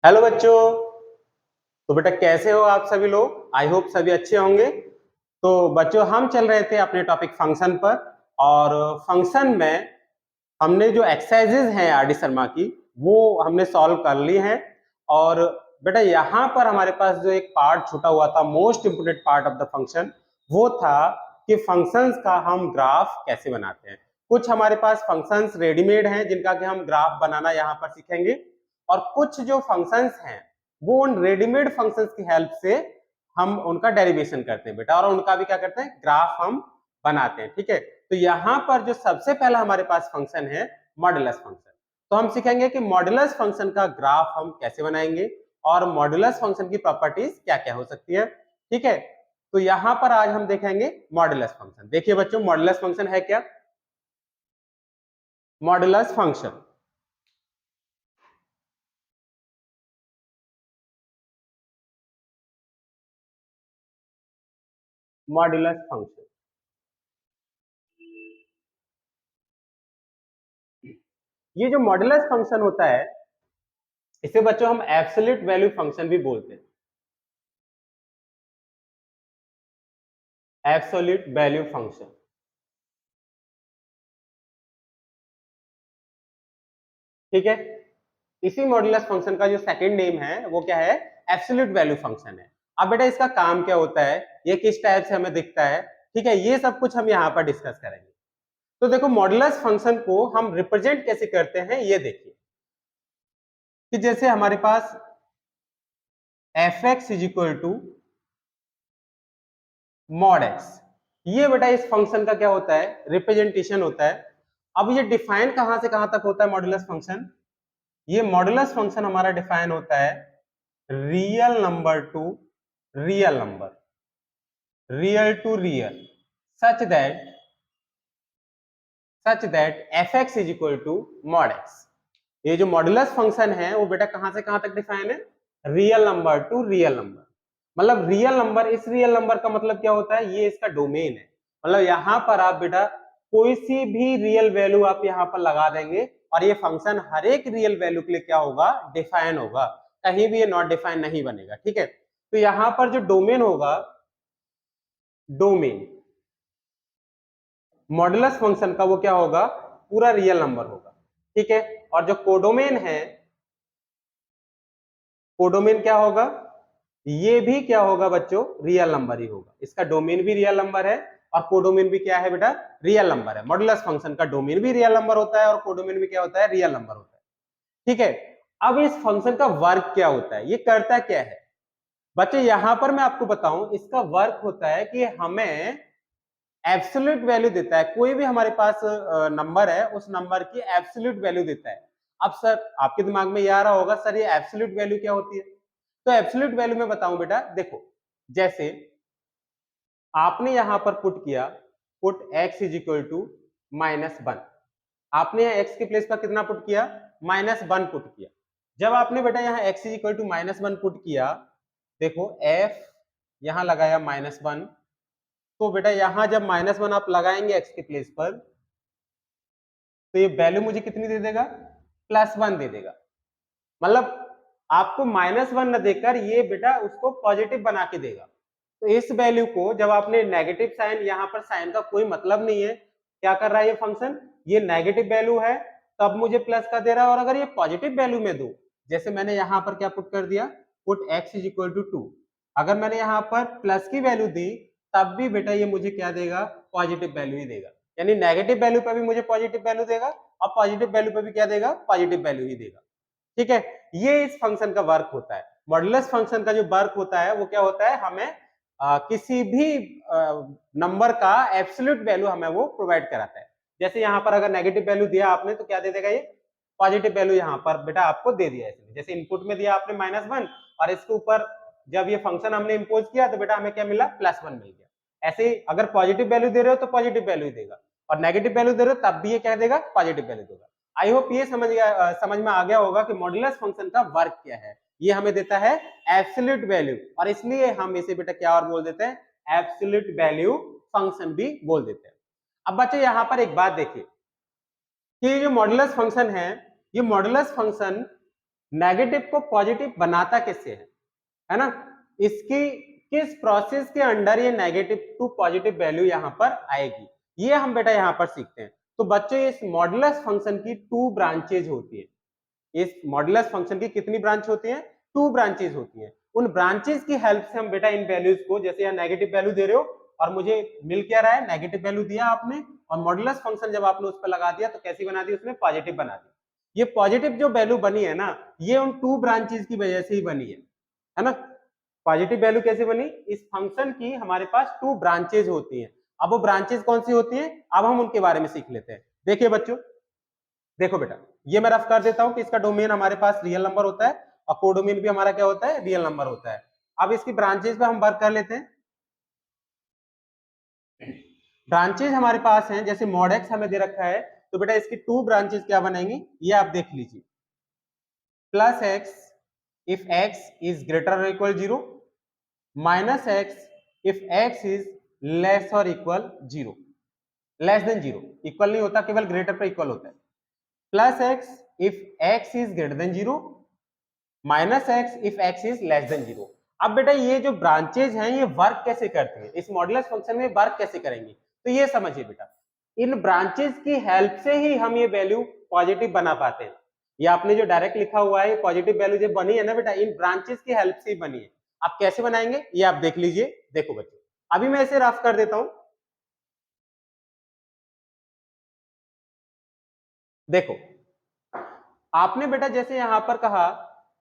Hello बच्चों। तो बेटा कैसे हो आप सभी लोग? आई होप सभी अच्छे होंगे। तो बच्चों हम चल रहे थे अपने टॉपिक फंक्शन पर, और फंक्शन में हमने जो एक्सरसाइजेज हैं आर डी शर्मा की वो हमने सॉल्व कर ली हैं। और बेटा यहाँ पर हमारे पास जो एक पार्ट छूटा हुआ था, most important part of the function, वो था कि फंक्शंस का हम ग्राफ कैसे बनाते हैं। कुछ हमारे पास फंक्शंस रेडीमेड हैं जिनका कि हम ग्राफ बनाना यहाँ पर सीखेंगे, और कुछ जो फंक्शंस हैं वो उन रेडीमेड फंक्शंस की हेल्प से हम उनका डेरिवेशन करते हैं बेटा, और उनका भी क्या करते हैं, ग्राफ हम बनाते हैं। ठीक है, तो यहाँ पर जो सबसे पहला हमारे पास फंक्शन है मॉडुलस फंक्शन, तो हम सीखेंगे कि मॉडुलस फंक्शन का ग्राफ हम कैसे बनाएंगे और मॉडुलस फंक्शन की प्रॉपर्टीज क्या क्या हो सकती है। ठीक है, तो यहाँ पर आज हम देखेंगे मॉडुलस फंक्शन। देखिए बच्चों, मॉडुलस फंक्शन है क्या? मॉडुलस फंक्शन मॉडुलस फंक्शन ये जो मॉडुलस फंक्शन होता है इसे बच्चों हम एब्सोल्यूट वैल्यू फंक्शन भी बोलते हैं। एब्सोल्यूट वैल्यू फंक्शन, ठीक है। इसी मॉडुलस फंक्शन का जो सेकंड नेम है वो क्या है? एब्सोल्यूट वैल्यू फंक्शन है। अब बेटा इसका काम क्या होता है, ये किस टाइप से हमें दिखता है, ठीक है, ये सब कुछ हम यहाँ पर डिस्कस करेंगे। तो देखो मॉडुलस फंक्शन को हम रिप्रेजेंट कैसे करते हैं ये देखिए, कि जैसे हमारे पास F x is equal to mod x, ये बेटा इस फंक्शन का क्या होता है? रिप्रेजेंटेशन होता है। अब ये डिफाइन कहां से कहां तक होता है मॉडुलस फंक्शन? ये मॉडुलस फंक्शन हमारा डिफाइन होता है real number to real number, real to real, such that f x is equal to mod x. ये जो मॉडुलस फंक्शन है वो बेटा कहां से कहां तक डिफाइन है? Real number to real number. मतलब रियल नंबर, इस रियल नंबर का मतलब क्या होता है? ये इसका डोमेन है। मतलब यहां पर आप बेटा कोई सी भी रियल वैल्यू आप यहां पर लगा देंगे और ये फंक्शन हर एक रियल वैल्यू के लिए क्या होगा? डिफाइन होगा। कहीं भी ये नॉट डिफाइन नहीं बनेगा। ठीक है, तो यहां पर जो डोमेन होगा, डोमेन मॉडुलस फंक्शन का वो क्या होगा? पूरा रियल नंबर होगा। ठीक है, और जो कोडोमेन है, कोडोमेन क्या होगा? ये भी क्या होगा बच्चों? रियल नंबर ही होगा। इसका डोमेन भी रियल नंबर है और कोडोमेन भी क्या है बेटा? रियल नंबर है। मॉडुलस फंक्शन का डोमेन भी रियल नंबर होता है और कोडोमेन भी क्या होता है? रियल नंबर होता है। ठीक है, अब इस फंक्शन का वर्क क्या होता है, ये करता क्या है बच्चे? यहां पर मैं आपको बताऊं, इसका वर्क होता है कि हमें एब्सोल्यूट वैल्यू देता है। कोई भी हमारे पास नंबर है, उस नंबर की एब्सोल्यूट वैल्यू देता है। अब सर आपके दिमाग में ये आ रहा होगा, सर ये एब्सोल्यूट वैल्यू क्या होती है? तो एब्सोल्यूट वैल्यू में बताऊं बेटा, देखो जैसे आपने यहां पर पुट किया, put x is equal to -1। आपने यहाँ x के प्लेस पर कितना पुट किया? -1 पुट किया। जब आपने बेटा यहाँ x is equal to -1 put किया, देखो f यहां लगाया -1, तो बेटा यहां जब -1 आप लगाएंगे x के प्लेस पर, तो ये वैल्यू मुझे कितनी दे देगा? +1 दे देगा। मतलब आपको -1 न देकर ये बेटा उसको पॉजिटिव बना के देगा। तो इस वैल्यू को जब आपने नेगेटिव साइन, यहाँ पर साइन का कोई मतलब नहीं है, क्या कर रहा है ये फंक्शन? ये नेगेटिव वैल्यू है तब मुझे प्लस का दे रहा है, और अगर ये पॉजिटिव वैल्यू में दो, जैसे मैंने यहाँ पर क्या पुट कर दिया, put x is equal to 2, अगर मैंने यहाँ पर प्लस की वैल्यू दी तब भी बेटा ये मुझे क्या देगा? पॉजिटिव वैल्यू ही देगा। यानी नेगेटिव वैल्यू पर भी मुझे पॉजिटिव वैल्यू देगा और पॉजिटिव वैल्यू पर भी क्या देगा? पॉजिटिव वैल्यू ही देगा। ठीक है, ये इस फंक्शन का वर्क होता है। मॉडुलस फंक्शन का जो वर्क होता है वो क्या होता है? हमें किसी भी नंबर का एब्सोल्यूट वैल्यू हमें वो प्रोवाइड कराता है। जैसे यहाँ पर अगर नेगेटिव वैल्यू दिया आपने तो क्या दे देगा? ये पॉजिटिव वैल्यू यहाँ पर बेटा आपको दे दिया है। जैसे इनपुट में दिया आपने -1 और इसके ऊपर जब ये फंक्शन हमने इम्पोज किया तो बेटा हमें क्या मिला? +1 मिल गया। ऐसे ही अगर पॉजिटिव वैल्यू दे रहे हो तो पॉजिटिव वैल्यू देगा, और नेगेटिव वैल्यू दे रहे हो तब भी ये क्या देगा? पॉजिटिव वैल्यू देगा। आई होप ये समझ में आ गया होगा कि मॉडुलस फंक्शन का वर्क क्या है। ये हमें देता है एब्सोल्यूट वैल्यू, और इसलिए हम इसे बेटा क्या और बोल देते हैं? एब्सोल्यूट वैल्यू फंक्शन भी बोल देते हैं। अब बच्चे यहां पर एक बात देखिए कि ये जो मॉडुलस फंक्शन है, ये मॉडुलस फंक्शन नेगेटिव को पॉजिटिव बनाता किससे है ना, इसकी किस प्रोसेस के अंडर ये नेगेटिव टू पॉजिटिव वैल्यू यहाँ पर आएगी, ये हम बेटा यहाँ पर सीखते हैं। तो बच्चों इस मॉडुलस फंक्शन की 2 ब्रांचेज होती है। इस मॉडुलस फंक्शन की कितनी ब्रांच होती है, 2 ब्रांचेज होती है। उन ब्रांचेज की हेल्प से हम बेटा इन वैल्यूज को, जैसे यहाँ नेगेटिव वैल्यू दे रहे हो और मुझे मिल क्या रहा है, नेगेटिव वैल्यू दिया आपने और मॉडुलस फंक्शन जब आपने उस पर लगा दिया तो कैसी बना दी, उसने पॉजिटिव बना दी। ये पॉजिटिव जो वैल्यू बनी है ना, ये उन 2 ब्रांचेज की वजह से ही बनी है ना। पॉजिटिव वैल्यू कैसे बनी, इस फंक्शन की हमारे पास 2 ब्रांचेज होती हैं। अब वो ब्रांचेज कौन सी होती हैं, अब हम उनके बारे में सीख लेते हैं। देखिए बच्चों, देखो बेटा, ये मैं रफ कर देता हूं कि इसका डोमेन हमारे पास रियल नंबर होता है और कोडोमेन भी हमारा क्या होता है, रियल नंबर होता है। अब इसकी ब्रांचेज पे हम वर्क कर लेते हैं। ब्रांचेज हमारे पास हैं, जैसे मॉड एक्स हमें दे रखा है, तो बेटा इसकी 2 ब्रांचेज क्या बनेंगी, ये आप देख लीजिए। Plus X if X is greater और equal 0, minus X if X is less और इक्वल 0, लेस देन 0, इक्वल नहीं होता, केवल ग्रेटर पर इक्वल होता है। Plus X if X is greater than 0, minus X if X is less than 0। अब बेटा ये जो ब्रांचेज हैं ये वर्क कैसे करती हैं, इस मॉडुलस फंक्शन में वर्क कैसे करेंगे, तो ये समझिए बेटा, इन ब्रांचेज की हेल्प से ही हम ये वैल्यू पॉजिटिव बना पाते हैं। ये आपने जो डायरेक्ट लिखा हुआ है पॉजिटिव वैल्यू जो बनी है ना बेटा, इन ब्रांचेज की हेल्प से ही बनी है। आप कैसे बनाएंगे ये आप देख लीजिए। देखो बच्चों, अभी मैं इसे रफ कर देता हूं। देखो, आपने बेटा जैसे यहां पर कहा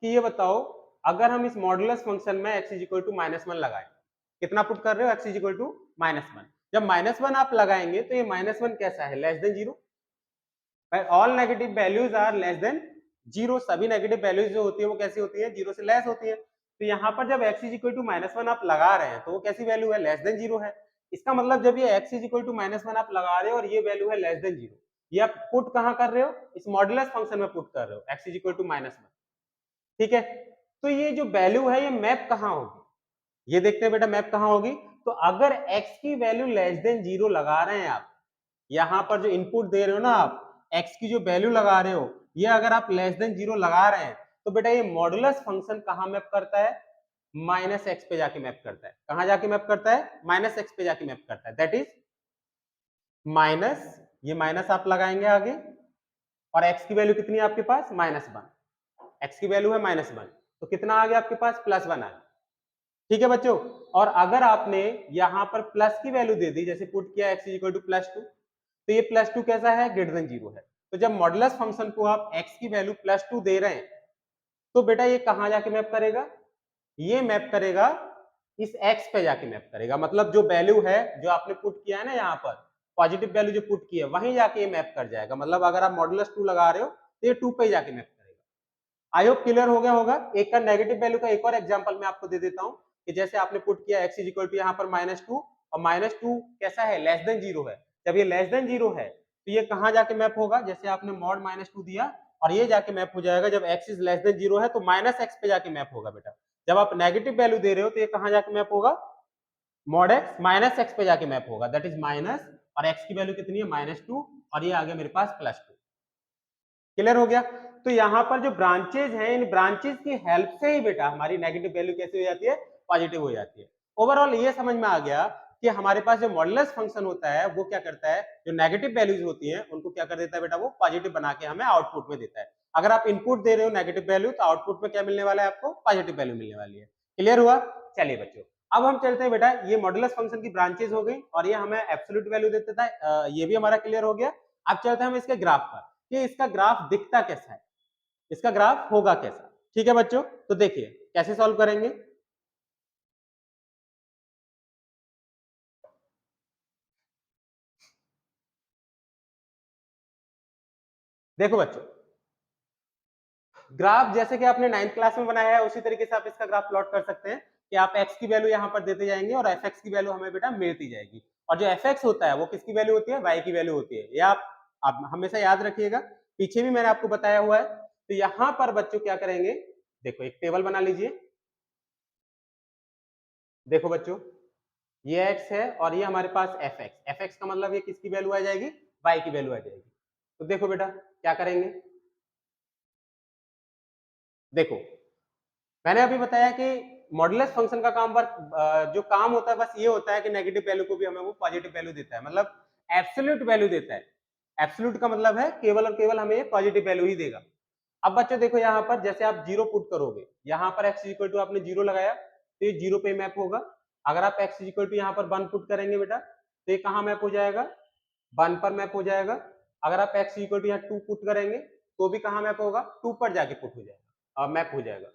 कि ये बताओ, अगर हम इस मॉडुलस फंक्शन में x इज इक्वल टू -1 लगाएं, कितना पुट कर रहे हो, x इज इक्वल टू -1, जब -1 आप लगाएंगे तो ये -1 कैसा है, less than 0। All negative values are less than 0, सभी नेगेटिव वैल्यूज जो होती है वो कैसी होती है, 0 से लेस होती है। तो यहाँ पर जब x इज इक्वल टू -1 आप लगा रहे हैं तो वो कैसी वैल्यू है, लेस देन 0 है। इसका मतलब जब ये x इज इक्वल टू -1 आप लगा रहे हो और ये वैल्यू है लेस देन 0, ये आप पुट कहाँ कर रहे हो, इस मॉडुलस फंक्शन में पुट कर रहे हो, x इज इक्वल टू -1, ठीक है। तो ये जो वैल्यू है ये मैप कहाँ होगी, ये देखते हैं बेटा मैप कहाँ होगी। तो अगर x की वैल्यू लेस देन 0 लगा रहे हैं आप, यहां पर जो इनपुट दे रहे हो ना आप, x की जो वैल्यू लगा रहे हो, ये अगर आप लेस देन 0 लगा रहे हैं तो बेटा ये मॉडुलस फंक्शन कहाँ मैप करता है, माइनस एक्स पे जाके मैप करता है। कहां जाके मैप करता है, माइनस एक्स पे जाके मैप करता है। दैट इज माइनस, ये माइनस आप लगाएंगे आगे और x की वैल्यू कितनी है आपके पास, -1, x की वैल्यू है -1, तो कितना आ गया आपके पास, +1 आ गया। ठीक है बच्चों, और अगर आपने यहां पर प्लस की वैल्यू दे दी, जैसे पुट किया x इज इक्वल टू +2, तो ये +2 कैसा है, ग्रेटर देन 0 है। तो जब मॉडुलस फंक्शन को आप x की वैल्यू +2 दे रहे हैं तो बेटा ये कहां जाके मैप करेगा, ये मैप करेगा इस x पे जाके मैप करेगा। मतलब जो वैल्यू है जो आपने पुट किया है ना, यहाँ पर पॉजिटिव वैल्यू जो पुट की है वहीं जाके ये मैप कर जाएगा। मतलब अगर आप मॉडुलस 2 लगा रहे हो तो ये 2 पे जाके मैप करेगा। आई होप क्लियर हो गया होगा। एक का नेगेटिव वैल्यू का एक और एग्जांपल मैं आपको दे देता हूं कि जैसे आपने पुट किया x इज इक्वल टू यहाँ पर -2 और -2 कैसा है, लेस देन 0 है। जब ये लेस देन 0 है तो ये कहां जाके मैप होगा, जैसे आपने मॉड -2 दिया और ये जाके मैप हो जाएगा, जब x इज लेस देन 0 है तो -x पे जाके मैप होगा बेटा। जब आप नेगेटिव वैल्यू दे रहे हो तो ये कहां जाके मैप होगा, मॉड x -x पे जाके मैप होगा। दैट इज माइनस, और x की वैल्यू कितनी है, -2, और ये आ गया मेरे पास +2। क्लियर हो गया। तो यहाँ पर जो ब्रांचेज हैं, इन ब्रांचेज की हेल्प से ही बेटा हमारी नेगेटिव वैल्यू कैसे हो जाती है, पॉजिटिव हो जाती है। ओवरऑल ये समझ में आ गया कि हमारे पास जो मॉडुलस फंक्शन होता है वो क्या करता है, जो नेगेटिव वैल्यूज होती हैं उनको क्या कर देता है बेटा, वो पॉजिटिव बना के हमें आउटपुट में देता है। अगर आप इनपुट दे रहे हो नेगेटिव वैल्यू तो आउटपुट में क्या मिलने वाला है आपको, पॉजिटिव वैल्यू मिलने वाली है। क्लियर हुआ। चलिए बच्चों, अब हम चलते हैं बेटा, ये मॉडुलस फंक्शन की ब्रांचेज हो गई और ये हमें एब्सोल्यूट वैल्यू देता था, ये भी हमारा क्लियर हो गया। अब चलते हैं हम इसके ग्राफ पर कि इसका ग्राफ दिखता कैसा है, इसका ग्राफ होगा कैसा। ठीक है बच्चों, तो देखिए कैसे सॉल्व करेंगे। देखो बच्चों, ग्राफ जैसे कि आपने 9th क्लास में बनाया है उसी तरीके से आप इसका ग्राफ प्लॉट कर सकते हैं कि आप x की वैल्यू यहाँ पर देते जाएंगे और fx की वैल्यू हमें बेटा मिलती जाएगी। और जो fx होता है वो किसकी वैल्यू होती है, y की वैल्यू होती है। ये आप हमेशा याद रखिएगा, पीछे भी मैंने आपको बताया हुआ है। तो यहाँ पर बच्चों क्या करेंगे, देखो एक टेबल बना लीजिए। देखो बच्चों, ये x है और ये हमारे पास fx का मतलब ये किसकी वैल्यू आ जाएगी, y की वैल्यू आ जाएगी। तो देखो बेटा क्या करेंगे, देखो मैंने अभी बताया कि मॉडुलस फंक्शन का काम जो काम होता है बस ये होता है कि नेगेटिव वैल्यू को भी हमें वो पॉजिटिव वैल्यू देता है, मतलब एब्सोल्यूट वैल्यू देता है। एब्सोल्यूट का मतलब है केवल और केवल हमें ये पॉजिटिव वैल्यू ही देगा। अब बच्चों देखो यहाँ पर जैसे आप जीरो पुट करोगे, यहाँ पर x इक्वल टू आपने जीरो लगाया तो ये जीरो पे मैप होगा। अगर आप x इक्वल टू यहाँ पर 1 पुट करेंगे बेटा तो ये कहाँ मैप हो जाएगा, 1 पर मैप हो जाएगा। अगर आप x इक्वल टू यहाँ 2 पुट करेंगे तो भी कहाँ मैप होगा, 2 पर जाके पुट हो जाएगा, मैप हो जाएगा।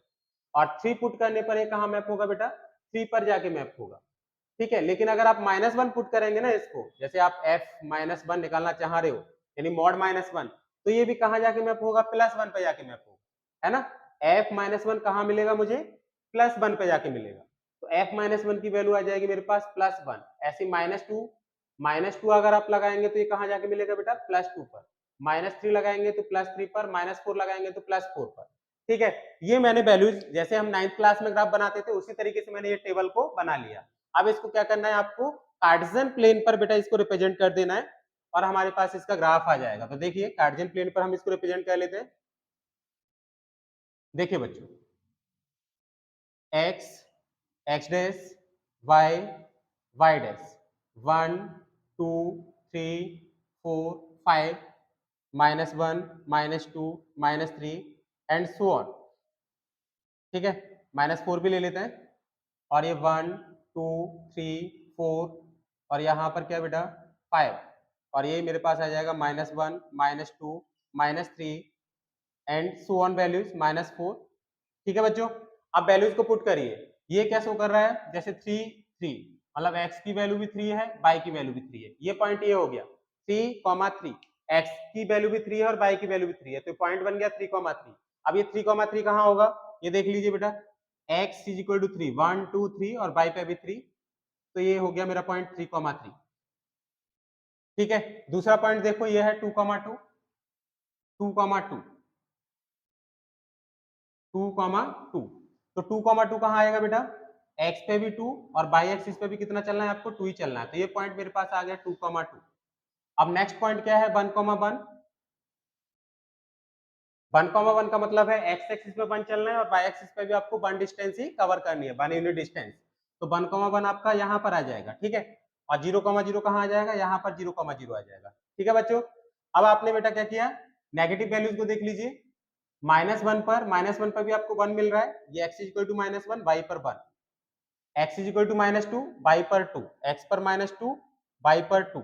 और 3 पुट करने पर ये कहाँ मैप होगा बेटा, 3 पर जाके मैप होगा। ठीक है, लेकिन अगर आप -1 पुट करेंगे ना इसको, जैसे आप f-1 निकालना चाह रहे हो यानी मॉड -1, तो ये भी कहाँ जाके मैप होगा, +1 पे जाके मैप होगा, है ना। f-1 कहाँ मिलेगा मुझे, +1 पे जाके मिलेगा। तो f-1 की वैल्यू आ जाएगी मेरे पास +1। ऐसे -2 अगर आप लगाएंगे तो ये कहाँ जाके मिलेगा बेटा, +2 पर। -3 लगाएंगे तो +3 पर, -4 लगाएंगे तो +4 पर। ठीक है, ये मैंने वैल्यूज जैसे हम 9th क्लास में ग्राफ बनाते थे उसी तरीके से मैंने ये टेबल को बना लिया। अब इसको क्या करना है आपको, कार्टेशियन प्लेन पर बेटा इसको रिप्रेजेंट कर देना है और हमारे पास इसका ग्राफ आ जाएगा। तो देखिए कार्टेशियन प्लेन पर हम इसको रिप्रेजेंट कर लेते हैं। देखिए बच्चों, x x dash y y dash 1 2 3 4 5 -1 -2 -3 and so on. ठीक है, -4 भी ले लेते हैं और ये 1 2 3 4 और यहाँ पर क्या बेटा 5 और ये मेरे पास आ जाएगा -1 -2 -3 एंड सो ऑन वैल्यूज -4। ठीक है बच्चों, अब वैल्यूज को पुट करिए। ये क्या शो कर रहा है, जैसे 3 3 मतलब x की वैल्यू भी 3 है, y की वैल्यू भी 3 है। ये पॉइंट ये हो गया 3, 3 x की वैल्यू भी 3 है और y की वैल्यू भी 3 है, तो पॉइंट बन गया 3, 3। अब ये 3, 3 कहाँ होगा, ये देख लीजिए बेटा, x इज इक्वल टू 3 1 2 3 और y पे भी 3, तो ये हो गया मेरा पॉइंट 3, 3। ठीक है, दूसरा पॉइंट देखो ये है 2, 2 2, 2, तो 2, 2 कहाँ आएगा बेटा, x पे भी 2 और y एक्सिस पे भी कितना चलना है आपको, 2 ही चलना है। तो ये पॉइंट मेरे पास आ गया 2, 2। अब नेक्स्ट पॉइंट क्या है, 1, 1 1, का मतलब है x एक्सिस पे 1 चलना है और y एक्सिस पे भी आपको 1 डिस्टेंस ही कवर करनी है, 1 यूनिट डिस्टेंस। तो 1, 1 आपका यहाँ पर आ जाएगा। ठीक है, और 0, 0 कहाँ आ जाएगा, यहाँ पर 0, 0 आ जाएगा। ठीक है बच्चों, अब आपने बेटा क्या किया, नेगेटिव वैल्यूज को देख लीजिए। -1 पर भी आपको 1 मिल रहा है, ये x इक्वल टू -1 y पर 1, x इक्वल टू -2 y पर 2, x पर -2 y पर 2,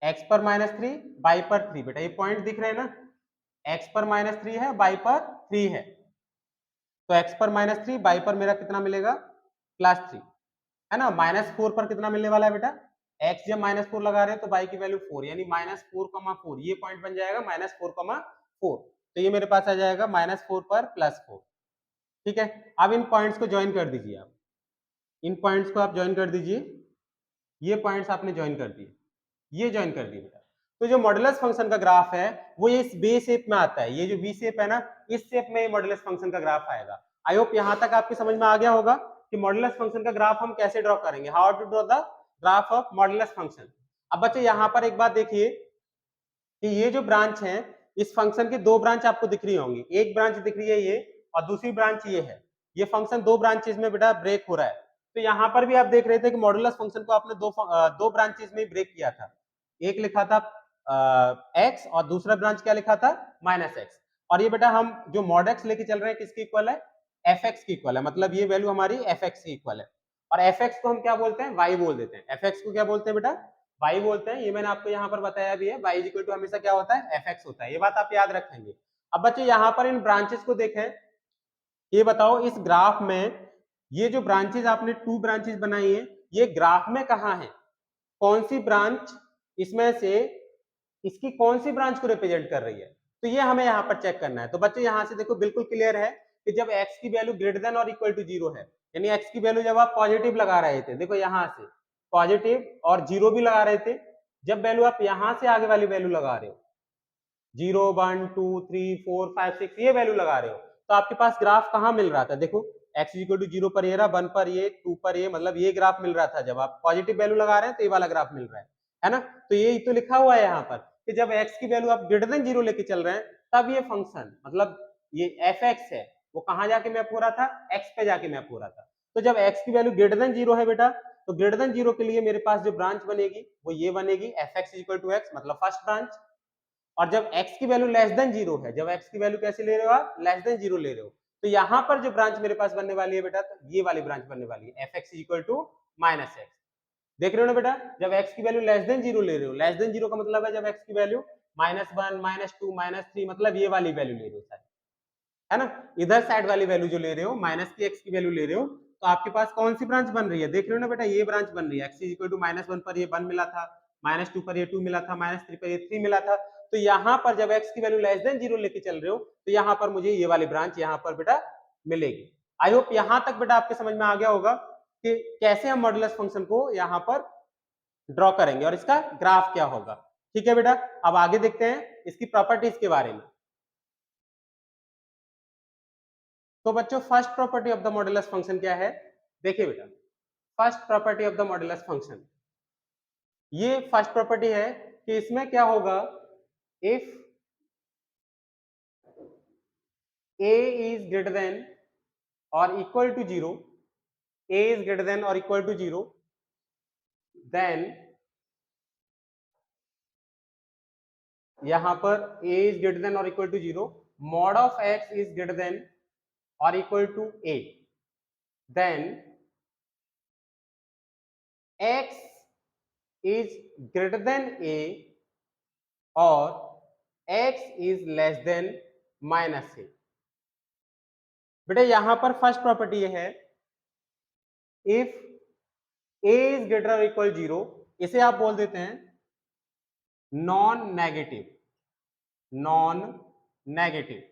x पर -3 y पर 3। बेटा ये पॉइंट दिख रहे हैं ना, x पर -3 है y पर 3 है, तो x पर -3 y पर मेरा कितना मिलेगा, +3, है ना। -4 पर कितना मिलने वाला है बेटा, x जब -4 लगा रहे हैं तो y की वैल्यू 4 यानी -4, 4, ये पॉइंट बन जाएगा -4, 4। तो ये मेरे पास आ जाएगा -4 पर +4। ठीक है, अब इन पॉइंट्स को ज्वाइन कर दीजिए आप, इन पॉइंट्स को आप ज्वाइन कर दीजिए। ये पॉइंट्स आपने ज्वाइन कर दिए, ये ज्वाइन कर दिए बेटा। तो जो मॉडुलस फंक्शन का ग्राफ है वो ये इस बे शेप में आता है, ये जो वी शेप है ना, इस शेप में ये मॉडुलस फंक्शन का ग्राफ आएगा। आई होप यहां तक आपकी समझ में आ गया होगा कि मॉडुलस फंक्शन का ग्राफ हम कैसे ड्रॉ करेंगे, how to draw the graph of modulus function. अब बच्चे यहाँ पर एक बात देखिए कि ये जो ब्रांच है, इस फंक्शन की दो ब्रांच आपको दिख रही होंगी, एक ब्रांच दिख रही है ये और दूसरी ब्रांच ये है। ये फंक्शन दो ब्रांचेस में बेटा ब्रेक हो रहा है। तो यहाँ पर भी आप देख रहे थे कि मॉडुलस फंक्शन को आपने दो ब्रांचेस में ब्रेक किया था, एक लिखा था x और दूसरा ब्रांच क्या लिखा था, -x। और ये बेटा हम जो मॉड x लेके चल रहे हैं किसके इक्वल है, fx की इक्वल है, मतलब ये वैल्यू हमारी fx की इक्वल है। और fx को हम क्या बोलते हैं, y बोल देते हैं। fx को क्या बोलते हैं बेटा, y बोलते हैं। ये मैंने आपको यहाँ पर बताया भी है, y इक्वल टू हमेशा क्या होता है, fx होता है। ये बात आप याद रखेंगे। अब बच्चे यहाँ पर इन ब्रांचेस को देखें, ये बताओ इस ग्राफ में ये जो ब्रांचेस आपने 2 ब्रांचेस बनाई है, ये ग्राफ में कहाँ है, कौन सी ब्रांच इसमें से इसकी कौन सी ब्रांच को रिप्रेजेंट कर रही है, तो ये हमें यहाँ पर चेक करना है। तो बच्चे यहाँ से देखो बिल्कुल क्लियर है कि जब x की वैल्यू ग्रेटर देन और इक्वल टू 0 है, यानी x की वैल्यू जब आप पॉजिटिव लगा रहे थे, देखो यहाँ से पॉजिटिव और 0 भी लगा रहे थे, जब वैल्यू आप यहाँ से आगे वाली वैल्यू लगा रहे हो 0 1 2 3 4 5 6 ये वैल्यू लगा रहे हो, तो आपके पास ग्राफ कहाँ मिल रहा था, देखो x इक्वल टू 0 पर ये रहा, 1 पर ये, 2 पर ये, मतलब ये ग्राफ मिल रहा था। जब आप पॉजिटिव वैल्यू लगा रहे हैं तो ये वाला ग्राफ मिल रहा है ना। तो ये तो लिखा हुआ है यहाँ पर कि जब x की वैल्यू आप ग्रेटर देन 0 लेके चल रहे हैं तब ये फंक्शन मतलब ये एफ एक्स है वो कहाँ जाके मैप हो रहा था, एक्स पे जाके मैप हो रहा था। तो जब एक्स की वैल्यू ग्रेटर देन 0 है बेटा, तो ग्रेटर देन 0 के लिए मेरे पास जो ब्रांच बनेगी वो ये बनेगी, f x equal to x, मतलब फर्स्ट ब्रांच। और जब x की वैल्यू लेस देन 0 है, जब x की वैल्यू कैसे ले रहे हो आप, लेस देन 0 ले रहे हो, तो यहां पर जो ब्रांच मेरे पास बनने वाली है बेटा, तो ये वाली ब्रांच बनने वाली है, fx equal to minus x. देख रहे हो ना बेटा, जब x की वैल्यू लेस देन 0 ले रहे हो, लेस देन 0 का मतलब है जब x की वैल्यू -1 -2 -3, मतलब ये वाली वैल्यू ले रहे हो सारी, है ना, इधर साइड वाली वैल्यू जो ले रहे हो, माइनस की x की वैल्यू ले रहे हो, तो आपके पास कौन सी ब्रांच बन रही है, देख रहे हो ना बेटा, ये ब्रांच बन रही है, x इक्वल टू -1 पर ये 1 मिला था, -2 पर ये 2 मिला था, -3 पर ये 3 मिला था। तो यहाँ पर जब x की वैल्यू लेस देन 0 लेके चल रहे हो, तो यहाँ पर मुझे ये वाली ब्रांच यहाँ पर बेटा मिलेगी। आई होप यहाँ तक बेटा आपके समझ में आ गया होगा कि कैसे हम मॉडुलस फंक्शन को यहाँ पर ड्रॉ करेंगे और इसका ग्राफ क्या होगा। ठीक है बेटा, अब आगे देखते हैं इसकी प्रॉपर्टीज के बारे में। तो बच्चों first property of the modulus function क्या है, देखिए बेटा, first property of the modulus function, ये फर्स्ट प्रॉपर्टी है कि इसमें क्या होगा, if a is greater than or equal to 0, a is greater than or equal to 0, then यहां पर a is greater than or equal to 0, mod of x is greater than or equal to a, then x is greater than a or x is less than minus a। बेटा यहां पर first property ये है, if a is greater or equal 0, इसे आप बोल देते हैं नॉन नेगेटिव, नॉन नेगेटिव,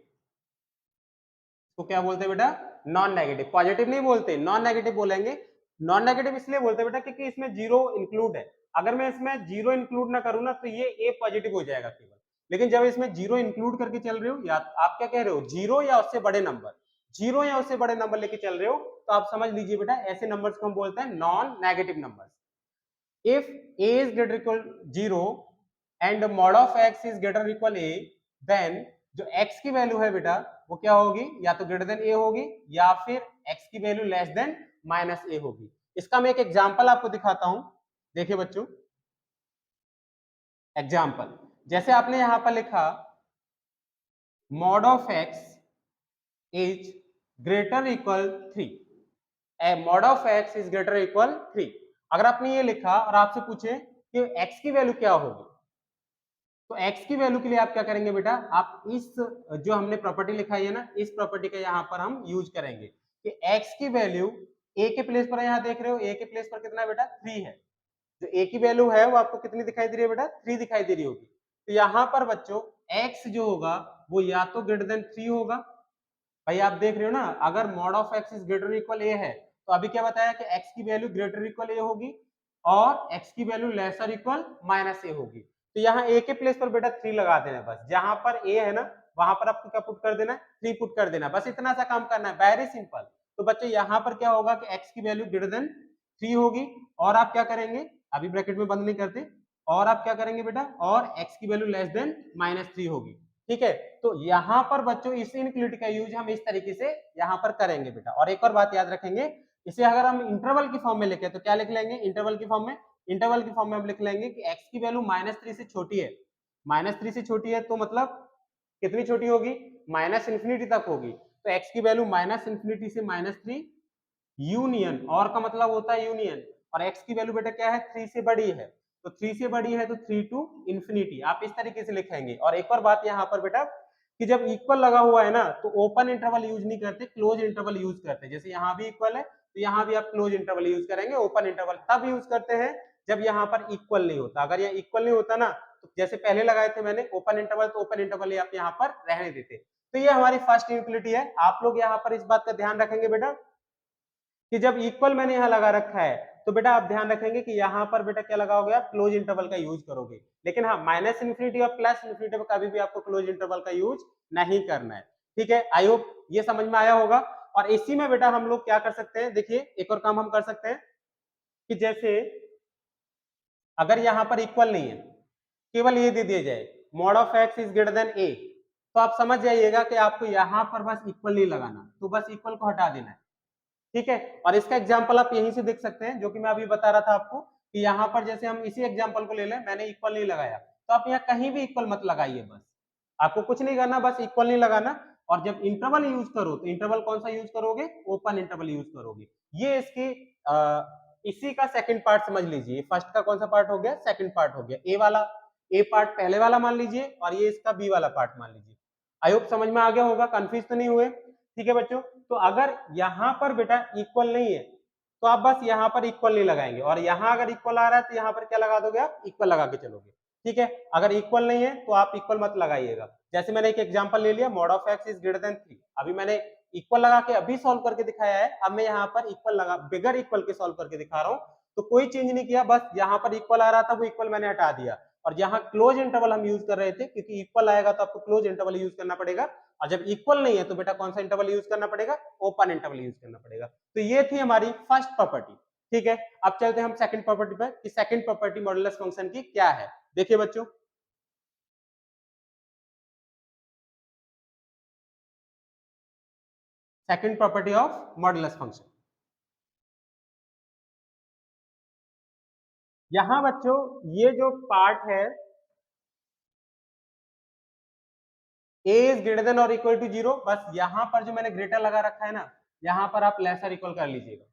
तो क्या बोलते हैं बेटा, नॉन नेगेटिव, पॉजिटिव नहीं बोलते, नॉन नेगेटिव बोलेंगे। नॉन नेगेटिव इसलिए बोलते हैं बेटा क्योंकि इसमें जीरो इंक्लूड है, अगर मैं इसमें जीरो इंक्लूड ना करूं ना तो ये ए पॉजिटिव हो जाएगा केवल, लेकिन जब इसमें जीरो इंक्लूड करके चल रहे हो, या आप क्या कह रहे हो, जीरो या उससे बड़े नंबर, जीरो या उससे बड़े नंबर लेके चल रहे हो, तो आप समझ लीजिए बेटा ऐसे नंबर्स को हम बोलते हैं non negative numbers. if a is greater equal 0 and mod of x is greater equal a, then जो x की वैल्यू है बेटा वो क्या होगी, या तो ग्रेटर देन a होगी या फिर x की value less than minus a होगी। इसका मैं एक एग्जांपल आपको दिखाता हूं, देखिए बच्चों, एग्जांपल जैसे आपने यहां पर लिखा mod of x is greater equal 3, mod of x is greater equal 3, अगर आपने ये लिखा और आपसे पूछे कि x की वैल्यू क्या होगी, तो x की वैल्यू के लिए आप क्या करेंगे बेटा, आप इस जो हमने प्रॉपर्टी लिखाई है ना, इस प्रॉपर्टी का यहाँ पर हम यूज करेंगे कि x की वैल्यू a के प्लेस पर, यहाँ देख रहे हो a के प्लेस पर कितना है बेटा, 3 है, जो a की वैल्यू है वो आपको कितनी दिखाई दे रही है बेटा, 3 दिखाई दे रही होगी। तो यहाँ पर बच्चों x जो होगा वो या तो ग्रेटर देन 3 होगा, भाई आप देख रहे हो ना, अगर mod of x is greater equal a है, तो अभी क्या बताया कि x की वैल्यू ग्रेटर इक्वल a होगी और x की value lesser equal minus a होगी। तो यहाँ a के प्लेस पर बेटा 3 लगा देना, बस जहां पर a है ना वहां पर आपको क्या पुट कर देना है, 3 पुट कर देना, बस इतना सा काम करना है, वेरी सिंपल। तो बच्चों यहाँ पर क्या होगा कि x की वैल्यू ग्रेटर देन 3 होगी, और आप क्या करेंगे, अभी ब्रैकेट में बंद नहीं करते, और आप क्या करेंगे बेटा, और x की वैल्यू लेस देन -3 होगी। ठीक है, तो यहाँ पर बच्चों इस इनक्लूड का यूज हम इस तरीके से यहाँ पर करेंगे बेटा। और एक और बात याद रखेंगे, इसे अगर हम इंटरवल की फॉर्म में लिखे तो क्या लिख लेंगे, इंटरवल की फॉर्म में, इंटरवल की फॉर्म में हम लिख लेंगे कि x की वैल्यू -3 से छोटी है, -3 से छोटी है तो मतलब कितनी छोटी होगी, -इंफिनिटी तक होगी, तो x की वैल्यू -इंफिनिटी से -3 यूनियन, और का मतलब होता है यूनियन, और x की वैल्यू बेटा क्या है, 3 से बड़ी है, तो 3 से बड़ी है तो 3 टू इंफिनिटी, आप इस तरीके से लिखेंगे। और एक और बात यहाँ पर बेटा कि जब इक्वल लगा हुआ है ना तो ओपन इंटरवल यूज नहीं करते, क्लोज इंटरवल यूज करते हैं, जैसे यहाँ भी इक्वल है तो यहाँ भी आप क्लोज इंटरवल यूज करेंगे, ओपन इंटरवल तब यूज करते हैं जब यहाँ पर इक्वल नहीं होता। अगर यह इक्वल नहीं होता ना तो जैसे पहले लगाए थे मैंने ओपन इंटरवल, तो ओपन इंटरवल आप यहाँ पर रहने देते। तो ये हमारी फर्स्ट इनक्वलिटी है, आप लोग यहाँ पर इस बात का ध्यान रखेंगे बेटा कि जब इक्वल मैंने यहाँ लगा रखा है तो बेटा आप ध्यान रखेंगे कि यहाँ पर बेटा क्या लगाओगे, आप क्लोज इंटरवल का यूज करोगे, लेकिन हाँ माइनस इन्फिनिटी और प्लस इन्फिनिटी पर कभी भी आपको क्लोज इंटरवल का यूज नहीं करना है। ठीक है, आई होप ये समझ में आया होगा। और इसी में बेटा हम लोग क्या कर सकते हैं, देखिए एक और काम हम कर सकते हैं कि जैसे अगर यहाँ पर इक्वल नहीं है, केवल ये दे दिया जाए mod of X is greater than A, तो आप समझ जाइएगा कि आपको यहाँ पर बस इक्वल नहीं लगाना, तो बस इक्वल को हटा देना है, ठीक है। और इसका एग्जाम्पल आप यहीं से देख सकते हैं, जो कि मैं अभी बता रहा था आपको कि यहाँ पर जैसे हम इसी एग्जाम्पल को ले लें, मैंने इक्वल नहीं लगाया, तो आप यहाँ कहीं भी इक्वल मत लगाइए, बस आपको कुछ नहीं करना, बस इक्वल नहीं लगाना। और जब इंटरवल यूज करो तो इंटरवल कौन सा यूज करोगे, ओपन इंटरवल यूज करोगे। ये इसकी इसी का सेकंड पार्ट समझ लीजिए। फर्स्ट का कौन सा पार्ट हो गया, सेकंड पार्ट हो गया। ए वाला, ए पार्ट पहले वाला मान लीजिए, और ये इसका बी वाला पार्ट मान लीजिए। आई होप समझ में आ गया होगा, कंफ्यूज तो नहीं हुए, ठीक है बच्चों। तो अगर यहाँ पर बेटा इक्वल नहीं है तो आप बस यहाँ पर इक्वल नहीं लगाएंगे, और यहाँ अगर इक्वल आ रहा है तो यहाँ पर क्या लगा दोगे, आप इक्वल लगा के चलोगे, ठीक है। अगर इक्वल नहीं है तो आप इक्वल मत लगाइएगा। जैसे मैंने एक एग्जांपल ले लिया, mod of X is greater then 3, अभी मैंने इक्वल लगा के अभी सॉल्व करके दिखाया है, अब मैं यहाँ पर इक्वल लगा बिगर इक्वल के सॉल्व करके दिखा रहा हूँ। तो कोई चेंज नहीं किया, बस यहाँ पर इक्वल आ रहा था वो इक्वल मैंने हटा दिया, और यहाँ क्लोज इंटरवल हम यूज कर रहे थे, क्योंकि इक्वल आएगा तो आपको क्लोज इंटरवल यूज करना पड़ेगा, और जब इक्वल नहीं है तो बेटा कौन सा इंटरवल यूज करना पड़ेगा, ओपन इंटरवल यूज करना पड़ेगा। तो ये थी हमारी फर्स्ट प्रॉपर्टी, ठीक है। अब चलते हैं हम सेकंड प्रॉपर्टी पर कि सेकंड प्रॉपर्टी मॉडुलस फंक्शन की क्या है। देखिए बच्चों, second property of modulus function, यहां बच्चों ये जो पार्ट है a इज ग्रेटर देन और इक्वल टू 0, बस यहां पर जो मैंने ग्रेटर लगा रखा है ना, यहां पर आप लेसर इक्वल कर लीजिएगा,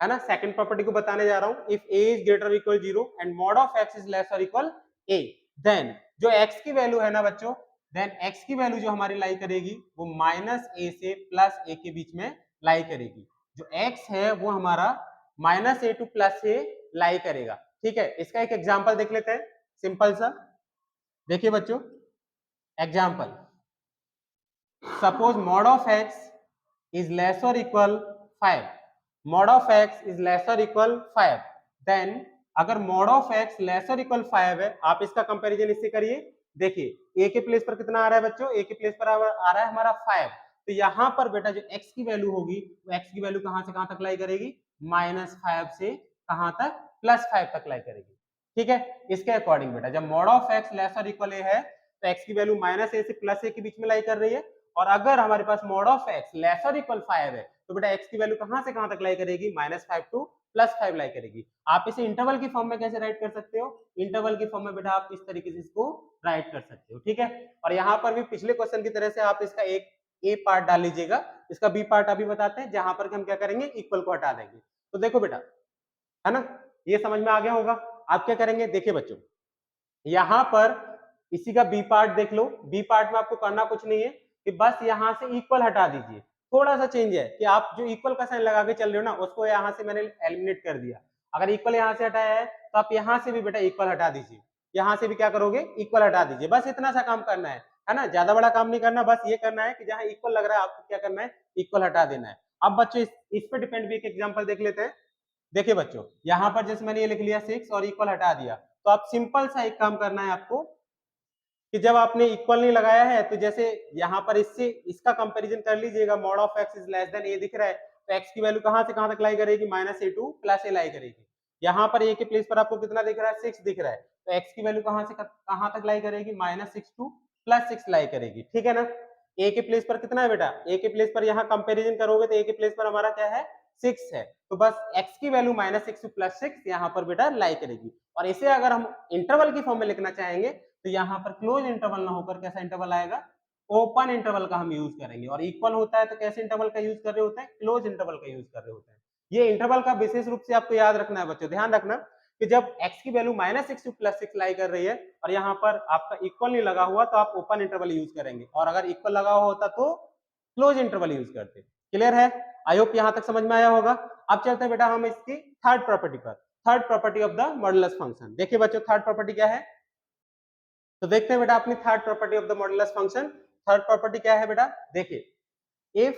है ना। सेकंड प्रॉपर्टी को बताने जा रहा हूं, if a is greater equal 0 and mod of x is less और इक्वल a, देन जो x की वैल्यू है ना बच्चों, देन x की वैल्यू जो हमारी लाई करेगी वो माइनस a से प्लस a के बीच में लाई करेगी। जो x है वो हमारा minus a two plus a लाई करेगा, ठीक है। इसका एक एग्जांपल देख लेते हैं, सिंपल सा। देखिए बच्चों, example, suppose mod of x is less or equal 5, mod of x is less or equal 5, then अगर mod of x less or equal 5 है, आप इसका कंपैरिजन इससे करिए। देखिए a के प्लेस पर कितना आ रहा है बच्चों, a के प्लेस पर आ रहा है हमारा 5, तो यहाँ पर बेटा जो x की वैल्यू होगी वो x की वैल्यू कहां से कहां तक लाई करेगी, -5 से कहां तक, +5 तक लाई करेगी, ठीक है। इसके अकॉर्डिंग बेटा जब mod of x लेस और इक्वल a है तो x की वैल्यू -a से +a के बीच में लाई कर रही है, और अगर हमारे पास mod ऑफ x लेस और इक्वल 5 है तो बेटा x की वैल्यू कहां से कहां तक लाई करेगी, -5 टू +5 लाई करेगी। आप इसे इंटरवल की फॉर्म में कैसे राइट कर सकते हो, इंटरवल की फॉर्म में बेटा आप इस तरीके से इसको राइट कर सकते हो, ठीक है। और यहाँ पर भी पिछले क्वेश्चन की तरह से आप इसका एक ए पार्ट डाल लीजिएगा, इसका बी पार्ट अभी बताते हैं, जहां पर हम क्या करेंगे, इक्वल को हटा देंगे। तो देखो बेटा, है ना, ये समझ में आ गया होगा। आप क्या करेंगे, देखिए बच्चों, यहां पर इसी का बी पार्ट देख लो, बी पार्ट में आपको करना कुछ नहीं है कि बस यहां से इक्वल हटा दीजिए। थोड़ा सा चेंज है कि आप जो इक्वल का साइन लगा के चल रहे हो ना, उसको यहां से मैंने एलिमिनेट कर दिया। अगर इक्वल यहां से हटाया है तो आप यहां से भी बेटा इक्वल हटा दीजिए, यहां से भी क्या करोगे, इक्वल हटा दीजिए। बस इतना सा काम करना है ना, ज्यादा बड़ा काम नहीं करना, बस ये करना है कि जहां इक्वल लग रहा है आपको क्या करना है, इक्वल हटा देना है। अब बच्चों इस पे डिपेंड भी एक एग्जाम्पल देख लेते हैं। देखिए बच्चों, यहाँ पर जैसे मैंने ये लिख लिया 6 और इक्वल हटा दिया, तो आप सिंपल सा एक काम करना है आपको कि जब आपने इक्वल नहीं लगाया है तो जैसे यहाँ पर इससे इसका कंपैरिजन कर लीजिएगा, mod of X is less than A दिख रहा है, तो एक्स की वैल्यू कहां से कहां तक लाई करेगी, -a टू +a लाई करेगी। यहाँ पर ए के प्लेस पर आपको कितना दिख रहा है, 6 दिख रहा है, तो एक्स की वैल्यू कहां से कहां तक लाई करेगी, -6 टू +6 लाई करेगी, ठीक है ना। ए के प्लेस पर कितना है बेटा, ए के प्लेस पर यहाँ कंपेरिजन करोगे तो ए के प्लेस पर हमारा क्या है, 6 है, तो बस x की वैल्यू -6 टू +6 यहाँ पर बेटा लाई करेगी। और इसे अगर हम इंटरवल की फॉर्म में लिखना चाहेंगे तो यहाँ पर क्लोज इंटरवल ना होकर कैसा इंटरवल आएगा, ओपन इंटरवल का हम यूज करेंगे। और इक्वल होता है तो कैसे इंटरवल का यूज कर रहे होते हैं, क्लोज इंटरवल का यूज कर रहे होते हैं। ये इंटरवल का विशेष रूप से आपको याद रखना है बच्चों, ध्यान रखना कि जब x की वैल्यू -6 टू +6 लाई कर रही है और यहाँ पर आपका इक्वल नहीं लगा हुआ तो आप ओपन इंटरवल यूज करेंगे, और अगर इक्वल लगा हुआ होता तो क्लोज इंटरवल यूज करते। क्लियर है, आई होप यहाँ तक समझ में आया होगा। अब चलते हैं बेटा हम इसकी थर्ड प्रॉपर्टी पर, third property of the modulus function. देखिए बच्चों, थर्ड प्रॉपर्टी क्या है, तो देखते हैं बेटा अपनी third property of the modulus function. Third property क्या है बेटा, देखिए, if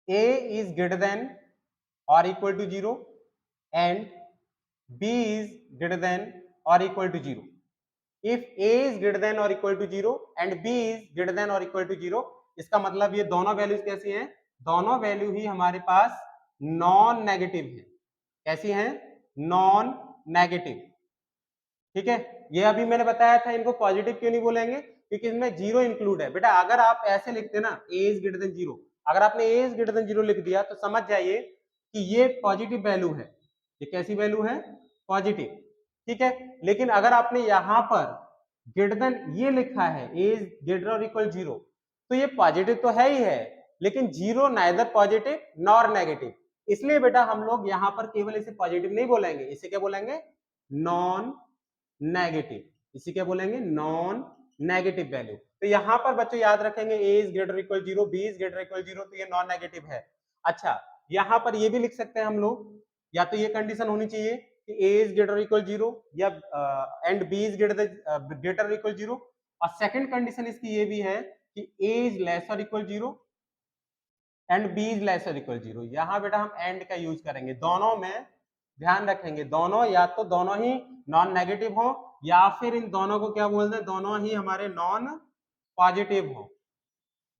a is greater than or equal to 0 and b is greater than or equal to 0, if a is greater than or equal to 0 and b is greater than or equal to 0, इसका मतलब ये दोनों values कैसी हैं, दोनों value ही हमारे पास non negative है। कैसी हैं, नॉन नेगेटिव, ठीक है। ये अभी मैंने बताया था, इनको पॉजिटिव क्यों नहीं बोलेंगे, क्योंकि इसमें जीरो इंक्लूड है। बेटा अगर आप ऐसे लिखते ना ए इज ग्रेटर देन जीरो, अगर आपने ए इज ग्रेटर देन जीरो लिख दिया तो समझ जाइए कि ये पॉजिटिव वैल्यू है। ये कैसी वैल्यू है? पॉजिटिव, ठीक है। लेकिन अगर आपने यहाँ पर ग्रेटर देन ये लिखा है ए इज ग्रेटर और इक्वल जीरो, तो ये पॉजिटिव तो है ही है, लेकिन zero neither positive nor negative, इसलिए बेटा हम लोग यहाँ पर केवल इसे पॉजिटिव नहीं बोलेंगे, इसे क्या बोलेंगे? Non negative. इसे क्या बोलेंगे? Non negative value. तो यहाँ पर बच्चों याद रखेंगे A is greater equal zero, B is greater equal zero, तो ये नॉन नेगेटिव है। अच्छा, यहाँ पर ये भी लिख सकते हैं हम लोग, या तो ये कंडीशन होनी चाहिए कि A is greater equal zero या and B is greater equal zero, और सेकंड कंडीशन इसकी ये भी है कि ए इज लेस और equal zero and B is less और इक्वल जीरो। यहाँ बेटा हम एंड का यूज करेंगे, दोनों में ध्यान रखेंगे, दोनों या तो दोनों ही नॉन नेगेटिव हो या फिर इन दोनों को क्या बोलते हैं, दोनों ही हमारे नॉन पॉजिटिव हो।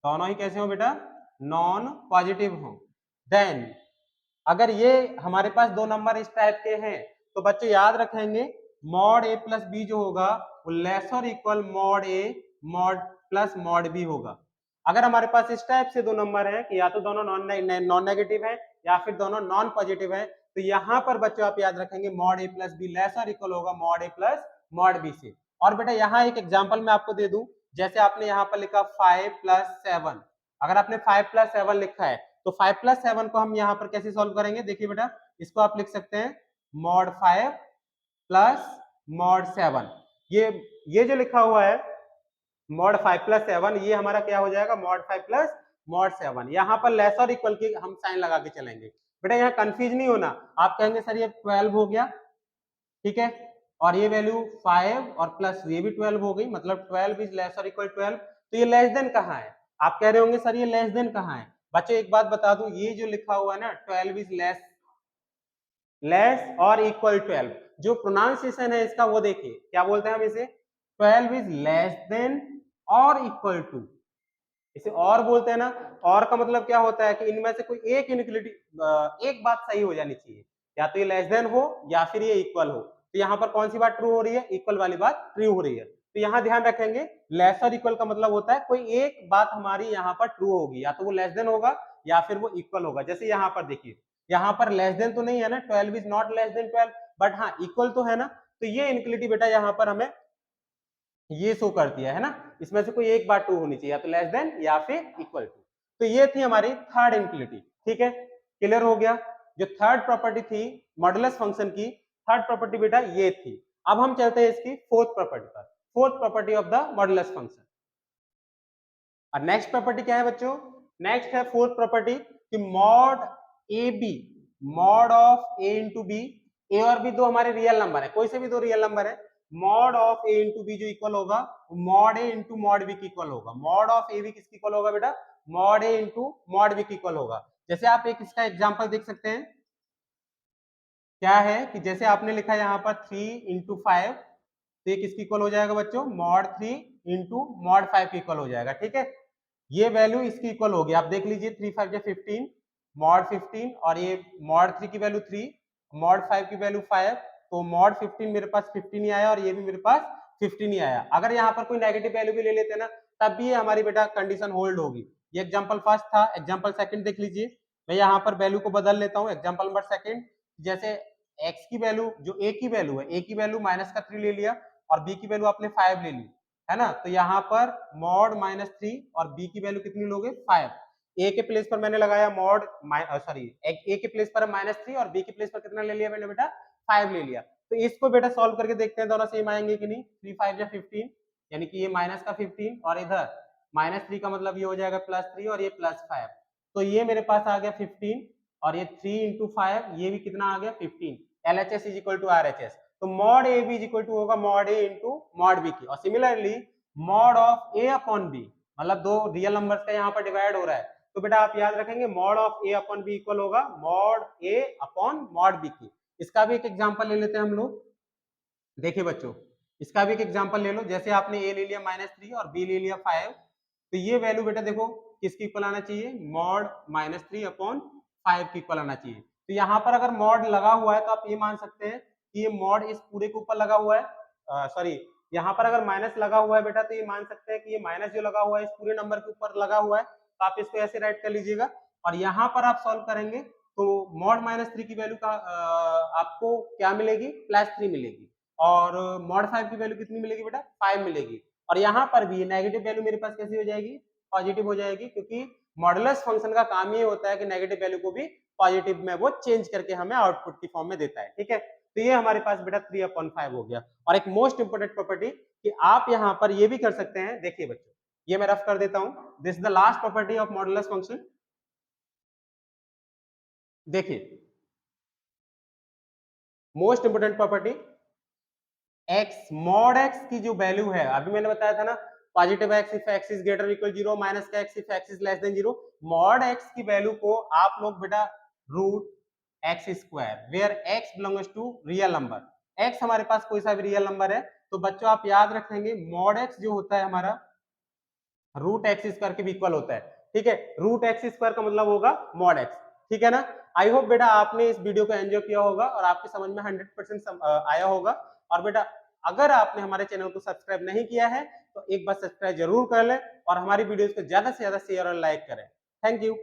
दोनों ही कैसे हो बेटा? नॉन पॉजिटिव हो। देन अगर ये हमारे पास दो नंबर इस टाइप के हैं तो बच्चे याद रखेंगे मॉड ए प्लस बी जो होगा वो लेस और equal mod A mod plus mod B होगा। अगर हमारे पास इस टाइप से दो नंबर हैं कि या तो दोनों नॉन नेगेटिव है या फिर दोनों नॉन पॉजिटिव है, तो यहाँ पर बच्चों आप याद रखेंगे mod A plus be less और इक्वल होगा मॉड ए प्लस मॉड बी से। और बेटा यहाँ एक एग्जांपल मैं आपको दे दूं, जैसे आपने यहाँ पर लिखा 5 + 7, अगर आपने 5 + 7 लिखा है तो 5 + 7 को हम यहाँ पर कैसे सॉल्व करेंगे? देखिए बेटा, इसको आप लिख सकते हैं मॉड 5 + मॉड 7। ये जो लिखा हुआ है मॉड 5 + 7, ये हमारा क्या हो जाएगा? Mod 5 + mod 7। यहाँ पर लेस और इक्वल की हम साइन लगा के चलेंगे। बेटा यहाँ कंफ्यूज नहीं होना, आप कहेंगे सर ये 12 हो गया, ठीक है, और ये वैल्यू 5 और प्लस ये भी 12 हो गई, मतलब 12 इज लेस और इक्वल 12, तो ये लेस देन कहाँ है? आप कह रहे होंगे सर ये लेस देन कहाँ है? बच्चों एक बात बता दूं, ये जो लिखा हुआ है ना 12 इज लेस और इक्वल 12, जो प्रोनाउंसिएशन है इसका वो देखिए क्या बोलते हैं हम इसे? 12 इज लेस देन और इक्वल टू, इसे और बोलते हैं ना। और का मतलब क्या होता है कि इनमें से कोई एक इनइक्वालिटी, एक बात सही हो जानी चाहिए, या तो ये लेस देन हो या फिर ये इक्वल हो। तो यहाँ पर कौन सी बात ट्रू हो रही है? इक्वल वाली बात ट्रू हो रही है। तो यहाँ ध्यान रखेंगे लेस और इक्वल का मतलब होता है कोई एक बात हमारी यहाँ पर ट्रू होगी, या तो वो लेस देन होगा या फिर वो इक्वल होगा। जैसे यहाँ पर देखिए, यहाँ पर लेस देन तो नहीं है ना, 12 is not less than 12, but हाँ इक्वल तो है ना, तो ये इनइक्वालिटी बेटा यहाँ पर हमें ये शो कर दिया है ना, इसमें से कोई एक बात ट्रू होनी चाहिए, या तो लेस देन या फिर इक्वल टू। तो ये थी हमारी थर्ड इनइक्वालिटी, ठीक है, क्लियर हो गया। जो थर्ड प्रॉपर्टी थी मॉडुलस फंक्शन की, थर्ड प्रॉपर्टी बेटा ये थी। अब हम चलते हैं इसकी फोर्थ प्रॉपर्टी पर, fourth property of the modulus function. और नेक्स्ट प्रॉपर्टी क्या है बच्चों? नेक्स्ट है फोर्थ प्रॉपर्टी कि mod A B, mod of A into B, A और बी दो हमारे रियल नंबर है, कोई से भी दो रियल नंबर है, mod of A into B जो इक्वल होगा mod A into mod B की इक्वल होगा। मॉड ऑफ ए बी किसकी इक्वल होगा बेटा? Mod A into mod B की इक्वल होगा। जैसे आप एक इसका एग्जांपल देख सकते हैं, क्या है कि जैसे आपने लिखा यहाँ पर 3 × 5, तो ये किसकी इक्वल हो जाएगा बच्चों? मॉड 3 × मॉड 5 की इक्वल हो जाएगा, ठीक है। ये वैल्यू इसकी इक्वल होगी, आप देख लीजिए 3 5 या 15, मॉड 15, और ये मॉड 3 की वैल्यू 3, मॉड 5 की वैल्यू 5, तो मॉड 15 मेरे पास 15 ही आया और ये भी मेरे पास 15 ही आया। अगर यहाँ पर कोई नेगेटिव वैल्यू भी ले लेते ना तब भी ये हमारी बेटा कंडीशन होल्ड होगी। ये एग्जांपल फर्स्ट था, एग्जांपल सेकंड देख लीजिए, मैं यहाँ पर वैल्यू को बदल लेता हूँ। एग्जांपल नंबर सेकंड, जैसे x की वैल्यू जो a की वैल्यू है, a की वैल्यू माइनस का 3 ले लिया और b की वैल्यू आपने 5 ले ली, है ना, तो यहाँ पर मॉड -3 और b की वैल्यू कितनी लोगे? 5। a के प्लेस पर मैंने लगाया मॉड सॉरी a के प्लेस पर -3 और b के प्लेस पर कितना ले लिया मैंने बेटा? 5 ले लिया। तो इसको बेटा सॉल्व करके देखते हैं दोनों सेम आएंगे कि नहीं। 3 5 या 15, यानी कि ये माइनस का 15 और इधर -3 का मतलब ये हो जाएगा +3 और ये +5, तो ये मेरे पास आ गया 15 और ये 3 × 5 ये भी कितना आ गया? 15। LHS is equal to RHS, तो mod A B is equal to होगा mod A into mod B की। और similarly mod of A upon B, मतलब दो रियल नंबर्स का यहाँ पर डिवाइड हो रहा है, तो बेटा आप याद रखेंगे mod of A upon B equal होगा mod A upon mod B की। इसका भी एक एग्जांपल ले लेते हैं हम लोग, देखिए बच्चों इसका भी एक एग्जांपल ले लो। जैसे आपने ए ले लिया -3 और बी ले लिया 5, तो ये वैल्यू बेटा देखो किसकी इक्वल आना चाहिए? मॉड -3 अपॉन 5 की इक्वल आना चाहिए। तो यहाँ पर अगर मॉड लगा हुआ है तो आप ये मान सकते हैं कि ये मॉड इस पूरे के ऊपर लगा हुआ है, सॉरी यहाँ पर अगर माइनस लगा हुआ है बेटा तो ये मान सकते हैं कि ये माइनस जो लगा हुआ है इस पूरे नंबर के ऊपर लगा हुआ है, तो आप इसको ऐसे राइट कर लीजिएगा। और यहाँ पर आप सॉल्व करेंगे तो मॉड -3 की वैल्यू का आपको क्या मिलेगी, +3 मिलेगी, और मॉड 5 की वैल्यू कितनी मिलेगी बेटा, 5 मिलेगी। और यहाँ पर भी नेगेटिव वैल्यू मेरे पास कैसी हो जाएगी, पॉजिटिव हो जाएगी, क्योंकि मॉडुलस फंक्शन का काम ये होता है कि नेगेटिव वैल्यू को भी पॉजिटिव में वो चेंज करके हमें आउटपुट की फॉर्म में देता है। ठीक है, तो ये हमारे पास बेटा 3/5 हो गया। और एक मोस्ट इंपोर्टेंट प्रॉपर्टी कि आप यहाँ पर ये भी कर सकते हैं, देखिए बच्चों ये मैं रफ कर देता हूं, this is the last property of modulus function. देखिए most important property, X mod X की जो वैल्यू है, अभी मैंने बताया था ना, positive X if X is greater equal 0, minus का X if X is less than 0, mod X की वैल्यू को आप लोग बेटा root X square where X belongs to real number, X हमारे पास कोई सा भी रियल नंबर है, तो बच्चों आप याद रखेंगे मॉड एक्स जो होता है हमारा रूट एक्स स्क्वायर के भी इक्वल होता है। ठीक है, रूट एक्स स्क्वायर का मतलब होगा मॉड एक्स। ठीक है ना, आई होप बेटा आपने इस वीडियो को एंजॉय किया होगा और आपके समझ में 100% आया होगा। और बेटा अगर आपने हमारे चैनल को सब्सक्राइब नहीं किया है तो एक बार सब्सक्राइब जरूर कर लें और हमारी वीडियोस को ज्यादा से ज्यादा शेयर और लाइक करें। Thank you.